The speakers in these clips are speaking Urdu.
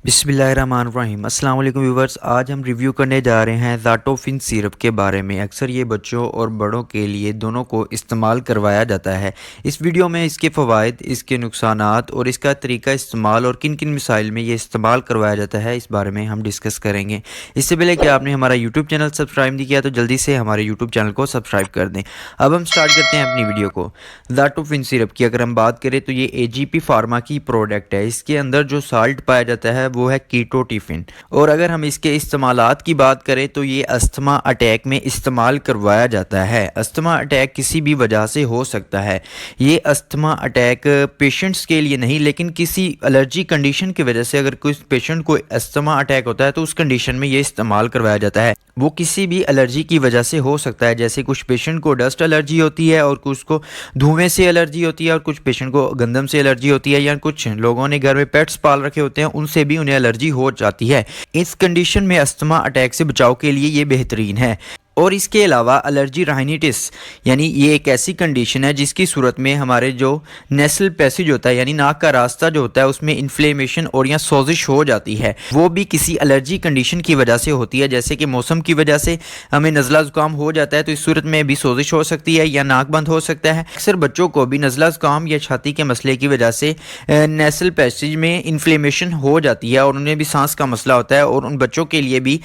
بسم اللہ الرحمن الرحیم۔ السلام علیکم ویورز، آج ہم ریویو کرنے جا رہے ہیں زاٹوفن سیرپ کے بارے میں۔ اکثر یہ بچوں اور بڑوں کے لیے دونوں کو استعمال کروایا جاتا ہے۔ اس ویڈیو میں اس کے فوائد، اس کے نقصانات اور اس کا طریقہ استعمال اور کن کن مسائل میں یہ استعمال کروایا جاتا ہے اس بارے میں ہم ڈسکس کریں گے۔ اس سے پہلے کہ آپ نے ہمارا یوٹیوب چینل سبسکرائب نہیں کیا تو جلدی سے ہمارے یوٹیوب چینل کو سبسکرائب کر دیں۔ اب ہم سٹارٹ کرتے ہیں اپنی ویڈیو کو۔ زاٹوفن سیرپ کی اگر ہم بات کریں تو یہ AGP فارما کی پروڈکٹ ہے۔ اس کے اندر جو سالٹ پایا جاتا ہے وہ ہے کیٹوٹیفن، اور اگر ہم اس کے استعمالات کی بات کریں تو یہ استھما اٹیک میں استعمال کروایا جاتا ہے۔ استھما اٹیک کسی بھی وجہ سے ہو سکتا ہے۔ یہ استھما اٹیک پیشنٹس کے لیے نہیں، لیکن کسی الرجی کنڈیشن کی وجہ سے اگر کوئی پیشنٹ کو استھما اٹیک ہوتا ہے تو اس کنڈیشن میں یہ استعمال کروایا جاتا ہے۔ وہ کسی بھی الرجی کی وجہ سے ہو سکتا ہے، جیسے کچھ پیشنٹ کو ڈسٹ الرجی ہوتی ہے اور کچھ کو دھوئیں سے الرجی ہوتی ہے اور کچھ پیشنٹ کو گندم سے الرجی ہوتی ہے، یا کچھ لوگوں نے گھر میں پیٹس پال رکھے ہوتے ہیں ان سے بھی انہیں الرجی ہو جاتی ہے۔ اس کنڈیشن میں استھما اٹیک سے بچاؤ کے لیے یہ بہترین ہے۔ اور اس کے علاوہ الرجی رائنیٹس، یعنی یہ ایک ایسی کنڈیشن ہے جس کی صورت میں ہمارے جو نیسل پیسیج ہوتا ہے، یعنی ناک کا راستہ جو ہوتا ہے، اس میں انفلیمیشن اور یا سوزش ہو جاتی ہے، وہ بھی کسی الرجی کنڈیشن کی وجہ سے ہوتی ہے۔ جیسے کہ موسم کی وجہ سے ہمیں نزلہ زکام ہو جاتا ہے تو اس صورت میں بھی سوزش ہو سکتی ہے یا ناک بند ہو سکتا ہے۔ اکثر بچوں کو بھی نزلہ زکام یا چھاتی کے مسئلے کی وجہ سے نیسل پیسیج میں انفلیمیشن ہو جاتی ہے اور انہیں بھی سانس کا مسئلہ ہوتا ہے، اور ان بچوں کے لیے بھی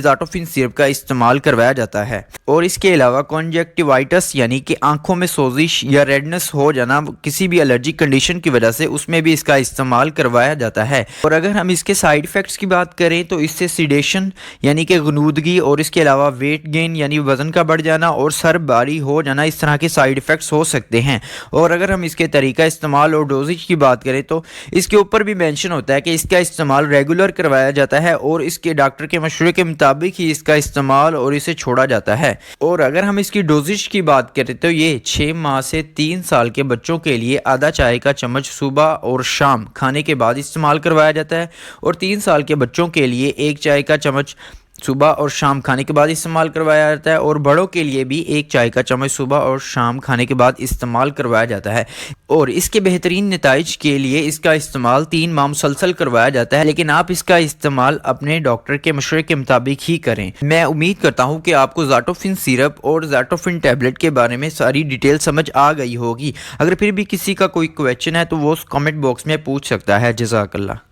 زاٹوفن سیرپ کا استعمال کروایا جاتا ہے۔ اور اس کے علاوہ کنجکٹیوائٹس، یعنی کہ آنکھوں میں سوزش یا ریڈنس ہو جانا کسی بھی الرجی کنڈیشن کی وجہ سے، اس میں بھی اس کا استعمال کروایا جاتا ہے۔ اور اگر ہم اس کے سائیڈ ایفیکٹس کی بات کریں تو اس سے سیڈیشن یعنی کہ غنودگی، اور اس کے علاوہ ویٹ گین یعنی وزن کا بڑھ جانا اور سر بھاری ہو جانا، اس طرح کے سائیڈ ایفیکٹس ہو سکتے ہیں۔ اور اگر ہم اس کے طریقہ استعمال اور ڈوزیج کی بات کریں تو اس کے اوپر بھی مینشن ہوتا ہے کہ اس کا استعمال ریگولر کروایا جاتا ہے اور اس کے ڈاکٹر کے مشورے کے مطابق ہی اس کا استعمال اور اسے چھوڑا جاتا ہے۔ اور اگر ہم اس کی ڈوزیج کی بات کریں تو یہ 6 ماہ سے 3 سال کے بچوں کے لیے آدھا چائے کا چمچ صبح اور شام کھانے کے بعد استعمال کروایا جاتا ہے، اور 3 سال کے بچوں کے لیے 1 چائے کا چمچ صبح اور شام کھانے کے بعد استعمال کروایا جاتا ہے، اور بڑوں کے لیے بھی 1 چائے کا چمچ صبح اور شام کھانے کے بعد استعمال کروایا جاتا ہے۔ اور اس کے بہترین نتائج کے لیے اس کا استعمال 3 ماہ مسلسل کروایا جاتا ہے، لیکن آپ اس کا استعمال اپنے ڈاکٹر کے مشورے کے مطابق ہی کریں۔ میں امید کرتا ہوں کہ آپ کو زاٹوفن سیرپ اور زاٹوفن ٹیبلٹ کے بارے میں ساری ڈیٹیل سمجھ آ گئی ہوگی۔ اگر پھر بھی کسی کا کوئی کویسچن ہے تو وہ کامنٹ باکس میں پوچھ سکتا ہے۔ جزاک اللہ۔